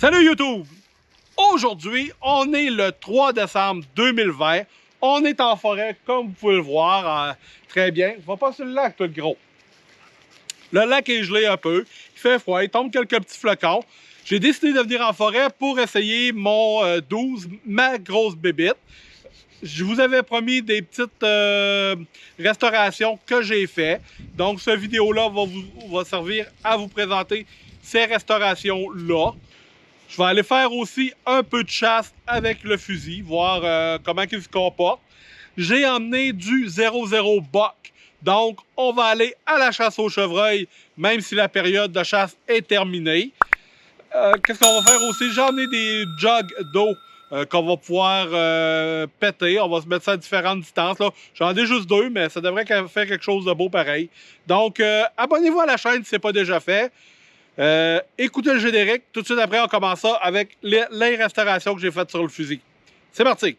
Salut YouTube! Aujourd'hui, on est le 3 décembre 2020. On est en forêt, comme vous pouvez le voir très bien. Va pas sur le lac, tout gros. Le lac est gelé un peu, il fait froid, il tombe quelques petits flocons. J'ai décidé de venir en forêt pour essayer mon 12, ma grosse bébite. Je vous avais promis des petites restaurations que j'ai fait. Donc, cette vidéo-là va servir à vous présenter ces restaurations-là. Je vais aller faire aussi un peu de chasse avec le fusil, voir comment il se comporte. J'ai emmené du 0,0 buck. Donc, on va aller à la chasse au chevreuil, même si la période de chasse est terminée. Qu'est-ce qu'on va faire aussi? J'ai emmené des jugs d'eau qu'on va pouvoir péter. On va se mettre ça à différentes distances. J'en ai juste deux, mais ça devrait faire quelque chose de beau pareil. Donc, abonnez-vous à la chaîne si ce n'est pas déjà fait. Écoutez le générique. Tout de suite après, on commence ça avec les restaurations que j'ai faites sur le fusil. C'est parti!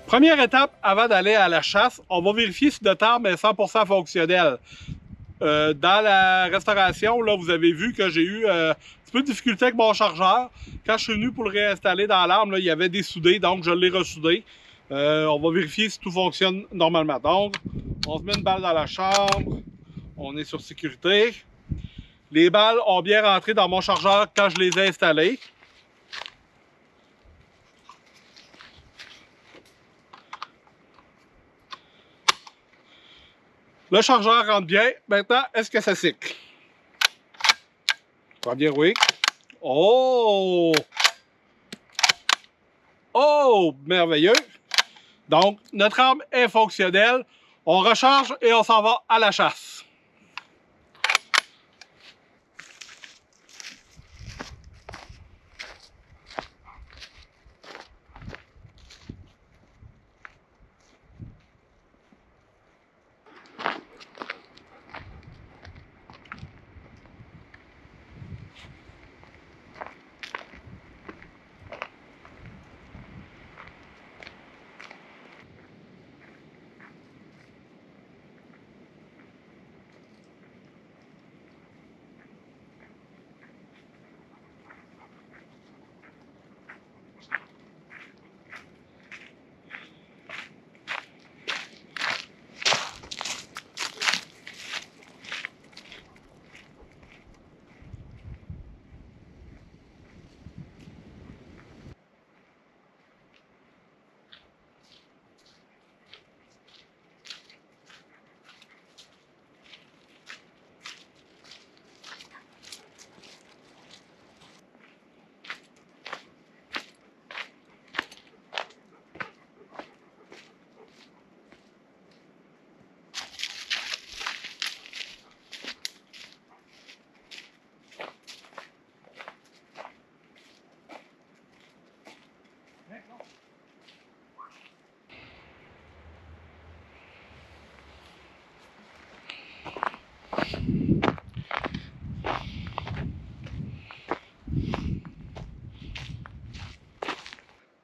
Première étape, avant d'aller à la chasse, on va vérifier si notre arme est 100% fonctionnelle. Dans la restauration, là, vous avez vu que j'ai eu un petit peu de difficulté avec mon chargeur. Quand je suis venu pour le réinstaller dans l'arme, il y avait des soudés, donc je l'ai ressoudé. On va vérifier si tout fonctionne normalement. Donc, on se met une balle dans la chambre. On est sur sécurité. Les balles ont bien rentré dans mon chargeur quand je les ai installées. Le chargeur rentre bien. Maintenant, est-ce que ça cycle? Ça va bien, oui. Oh! Oh! Merveilleux! Donc, notre arme est fonctionnelle. On recharge et on s'en va à la chasse.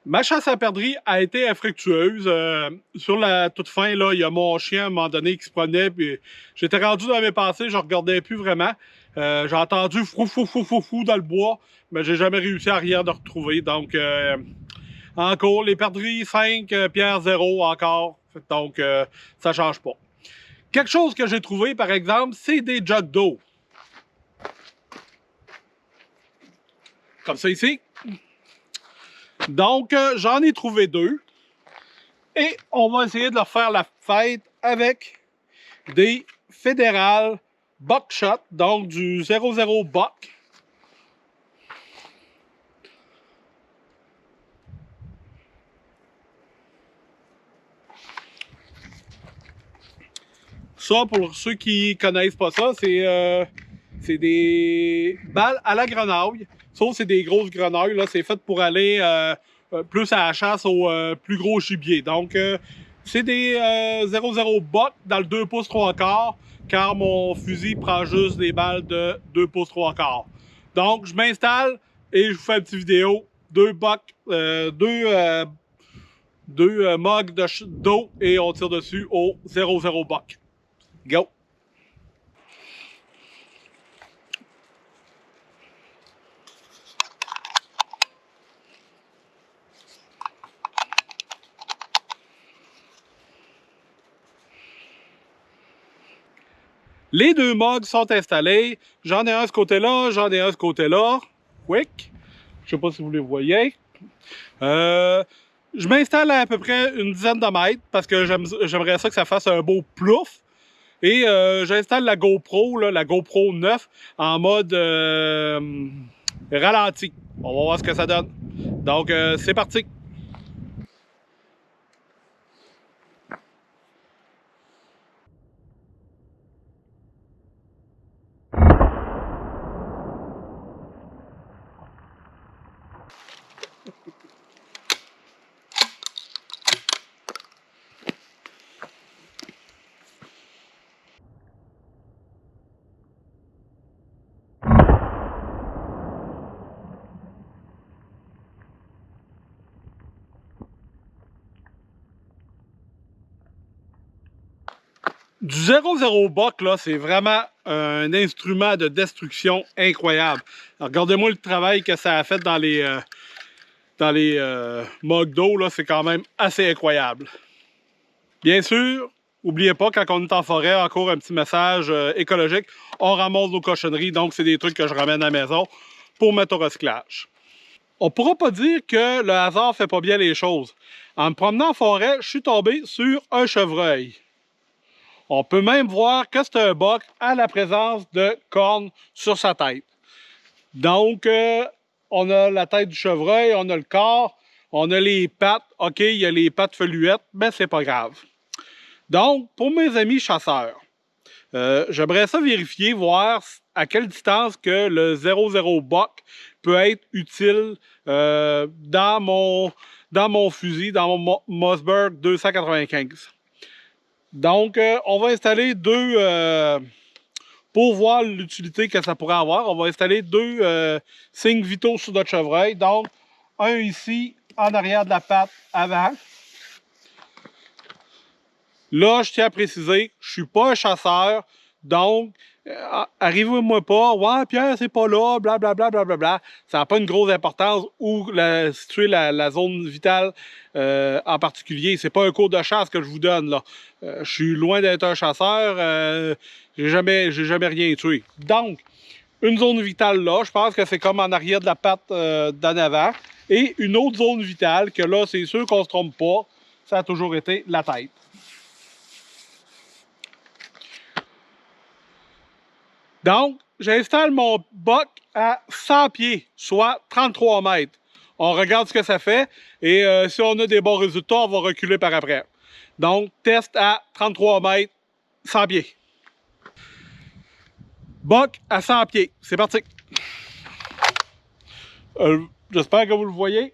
Ma chasse à perdrix a été infructueuse. Sur la toute fin, là, il y a mon chien à un moment donné qui se promenait, puis j'étais rendu dans mes pensées, je ne regardais plus vraiment. J'ai entendu frou frou frou frou frou dans le bois, mais j'ai jamais réussi à rien de retrouver. Donc, en cours, les perdrix 5, pierre 0 encore. Donc, ça change pas. Quelque chose que j'ai trouvé, par exemple, c'est des jugs d'eau. Comme ça ici. Donc, j'en ai trouvé 2. Et on va essayer de leur faire la fête avec des fédérales buckshot, donc du 00 buck. Ça, pour ceux qui connaissent pas ça, c'est des balles à la grenouille. Sauf c'est des grosses grenouilles. Là, c'est fait pour aller plus à la chasse au plus gros gibier. Donc, c'est des 00 buck dans le 2 pouces 3 quarts, car mon fusil prend juste des balles de 2 pouces 3 quarts. Donc, je m'installe et je vous fais une petite vidéo. 2 bucks, deux mugs d'eau et on tire dessus au 00 buck. Go! Les 2 mugs sont installés. J'en ai un de ce côté-là, j'en ai un de ce côté-là. Quick. Je sais pas si vous les voyez. Je m'installe à peu près une dizaine de mètres parce que j'aimerais ça que ça fasse un beau plouf. Et j'installe la GoPro, là, la GoPro 9, en mode ralenti. On va voir ce que ça donne. Donc, c'est parti. Du 0-0 buck, là, c'est vraiment un instrument de destruction incroyable. Regardez-moi le travail que ça a fait dans les mugs d'eau, là, c'est quand même assez incroyable. Bien sûr, n'oubliez pas, quand on est en forêt, encore un petit message écologique, on ramasse nos cochonneries, donc c'est des trucs que je ramène à la maison pour mettre au recyclage. On pourra pas dire que le hasard fait pas bien les choses. En me promenant en forêt, je suis tombé sur un chevreuil. On peut même voir que c'est un boc à la présence de cornes sur sa tête. Donc, on a la tête du chevreuil, on a le corps, on a les pattes. OK, il y a les pattes feluettes, mais c'est pas grave. Donc, pour mes amis chasseurs, j'aimerais ça vérifier, voir à quelle distance que le 0-0 buck peut être utile dans mon fusil, dans mon Mossberg 295. Donc, on va installer deux, pour voir l'utilité que ça pourrait avoir, on va installer deux signes vitaux sur notre chevreuil. Donc, un ici, en arrière de la patte avant. Là, je tiens à préciser, je suis pas un chasseur, donc arrivez-moi pas, ouais, Pierre, c'est pas là, blablabla, blablabla. Ça n'a pas une grosse importance où situer la zone vitale en particulier. C'est pas un cours de chasse que je vous donne, là. Je suis loin d'être un chasseur, j'ai jamais rien tué. Donc, une zone vitale là, je pense que c'est comme en arrière de la patte d'en avant. Et une autre zone vitale, que là, c'est sûr qu'on se trompe pas, ça a toujours été la tête. Donc, j'installe mon boc à 100 pieds, soit 33 mètres. On regarde ce que ça fait et si on a des bons résultats, on va reculer par après. Donc, test à 33 mètres, 100 pieds. Boc à 100 pieds, c'est parti. J'espère que vous le voyez.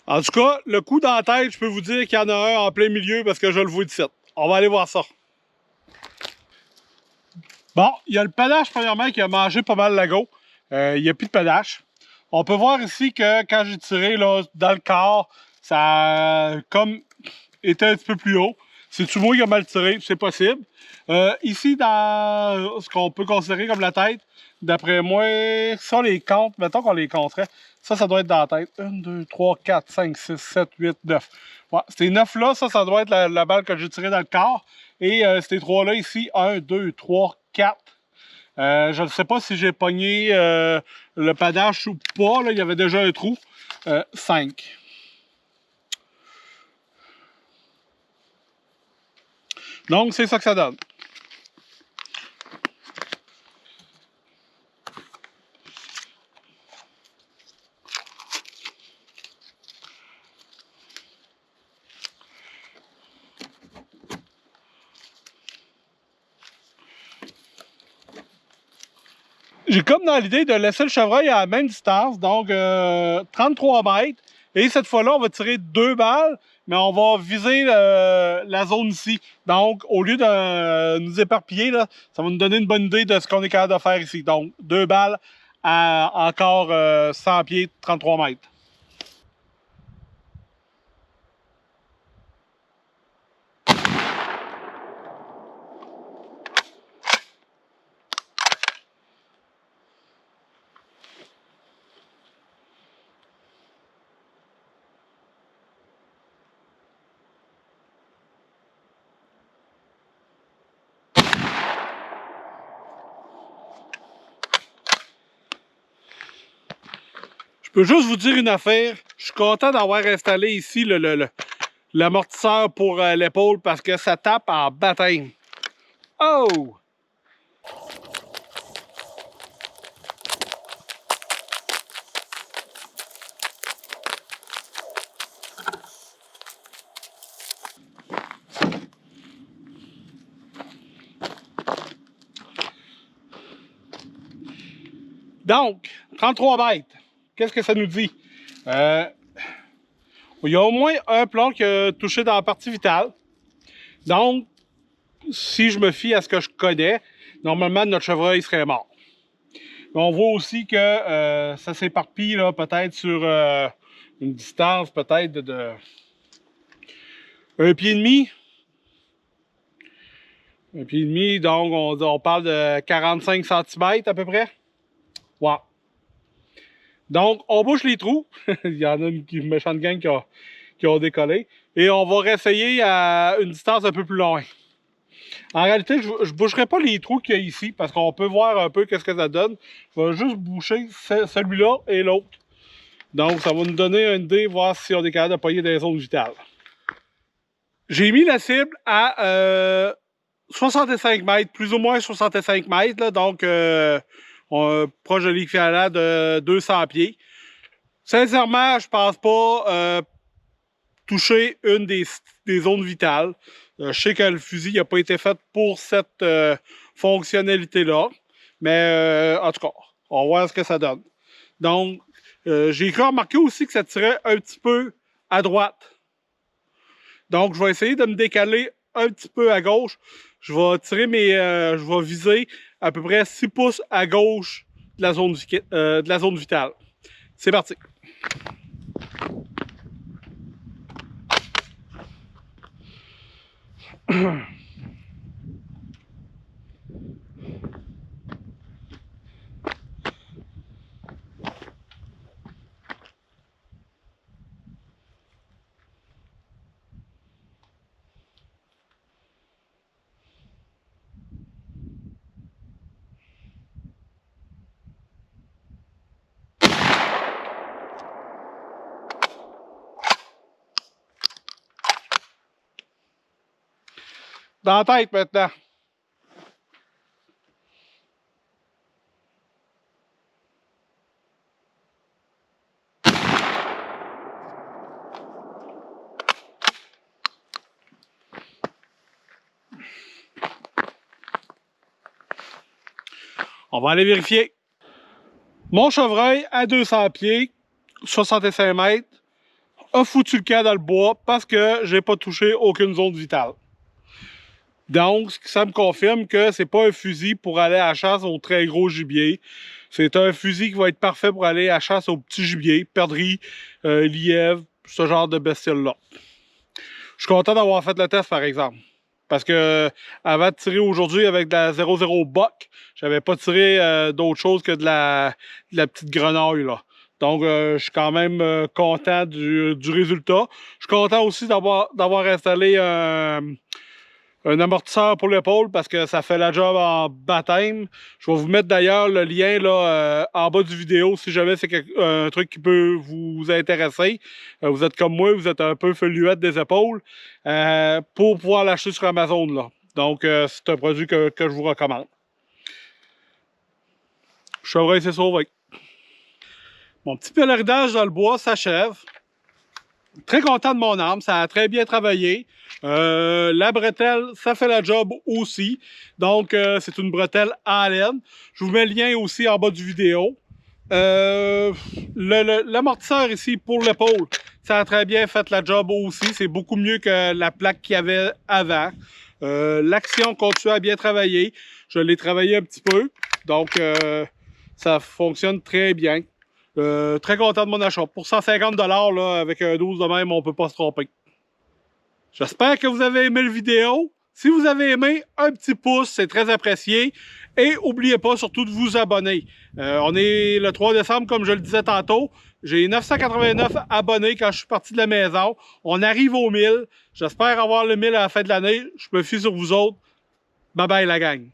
En tout cas, le coup dans la tête, je peux vous dire qu'il y en a un en plein milieu parce que je le vois d'ici. On va aller voir ça. Bon, il y a le panache premièrement qui a mangé pas mal l'ago. Il n'y a plus de panache. On peut voir ici que quand j'ai tiré là, dans le corps, ça a comme été un petit peu plus haut. C'est-tu moi qui a mal tiré? C'est possible. Ici, dans ce qu'on peut considérer comme la tête, d'après moi, ça les compte, mettons qu'on les compterait, ça doit être dans la tête. 1, 2, 3, 4, 5, 6, 7, 8, 9. Ouais, ces 9-là, ça doit être la balle que j'ai tirée dans le corps. Et ces 3-là ici, 1, 2, 3, 4. Je ne sais pas si j'ai pogné le panache ou pas. Là, il y avait déjà un trou. 5. Donc, c'est ça que ça donne. J'ai comme dans l'idée de laisser le chevreuil à la même distance, donc 33 mètres. Et cette fois-là, on va tirer 2 balles, mais on va viser la zone ici. Donc, au lieu de nous éparpiller, là, ça va nous donner une bonne idée de ce qu'on est capable de faire ici. Donc, 2 balles à encore 100 pieds, 33 mètres. Je peux juste vous dire une affaire. Je suis content d'avoir installé ici l'amortisseur pour l'épaule parce que ça tape en baptême. Oh! Donc, 33 mètres. Qu'est-ce que ça nous dit? Il y a au moins un plomb qui a touché dans la partie vitale. Donc, si je me fie à ce que je connais, normalement, notre chevreuil serait mort. Mais on voit aussi que ça s'éparpille peut-être sur une distance peut-être de 1,5 pied. 1,5 pied, donc on parle de 45 cm à peu près. Wow. Donc, on bouche les trous. Il y en a une méchante gang qui ont décollé. Et on va réessayer à une distance un peu plus loin. En réalité, je ne boucherai pas les trous qu'il y a ici parce qu'on peut voir un peu qu'est-ce que ça donne. Je vais juste boucher celui-là et l'autre. Donc, ça va nous donner une idée, voir si on est capable de pogner des zones vitales. J'ai mis la cible à 65 mètres, plus ou moins 65 mètres, là, donc proche de l'équivalent de 200 pieds. Sincèrement, je pense pas toucher une des zones vitales. Je sais que le fusil n'a pas été fait pour cette fonctionnalité-là, mais en tout cas, on va voir ce que ça donne. Donc, j'ai remarqué aussi que ça tirait un petit peu à droite. Donc, je vais essayer de me décaler un petit peu à gauche. Je vais tirer je vais viser à peu près 6 pouces à gauche de la zone vitale. C'est parti. Dans la tête maintenant. On va aller vérifier. Mon chevreuil à 200 pieds, 65 mètres, a foutu le camp dans le bois parce que j'ai pas touché aucune zone vitale. Donc, ça me confirme que c'est pas un fusil pour aller à la chasse au très gros gibier. C'est un fusil qui va être parfait pour aller à la chasse au petit gibier, perdrix, lièvre, ce genre de bestioles-là. Je suis content d'avoir fait le test, par exemple. Parce que avant de tirer aujourd'hui avec de la 00 Buck, j'avais pas tiré d'autre chose que de la petite grenouille, là. Donc, je suis quand même content du résultat. Je suis content aussi d'avoir installé un amortisseur pour l'épaule parce que ça fait la job en baptême. Je vais vous mettre d'ailleurs le lien là, en bas du vidéo si jamais c'est un truc qui peut vous intéresser. Vous êtes comme moi, vous êtes un peu feluette des épaules pour pouvoir l'acheter sur Amazon, là. Donc, c'est un produit que je vous recommande. Chevreuil, c'est sauvé. Mon petit pèlerinage dans le bois s'achève. Très content de mon arme, ça a très bien travaillé. La bretelle, ça fait la job aussi. Donc, c'est une bretelle à laine. Je vous mets le lien aussi en bas du vidéo. L'amortisseur ici pour l'épaule, ça a très bien fait la job aussi. C'est beaucoup mieux que la plaque qu'il y avait avant. L'action continue à bien travailler. Je l'ai travaillé un petit peu. Donc, ça fonctionne très bien. Très content de mon achat. Pour 150 $, là, avec un 12 de même, on peut pas se tromper. J'espère que vous avez aimé la vidéo. Si vous avez aimé, un petit pouce, c'est très apprécié. Et n'oubliez pas surtout de vous abonner. On est le 3 décembre, comme je le disais tantôt. J'ai 989 abonnés quand je suis parti de la maison. On arrive aux 1000. J'espère avoir le 1000 à la fin de l'année. Je me fie sur vous autres. Bye bye la gang.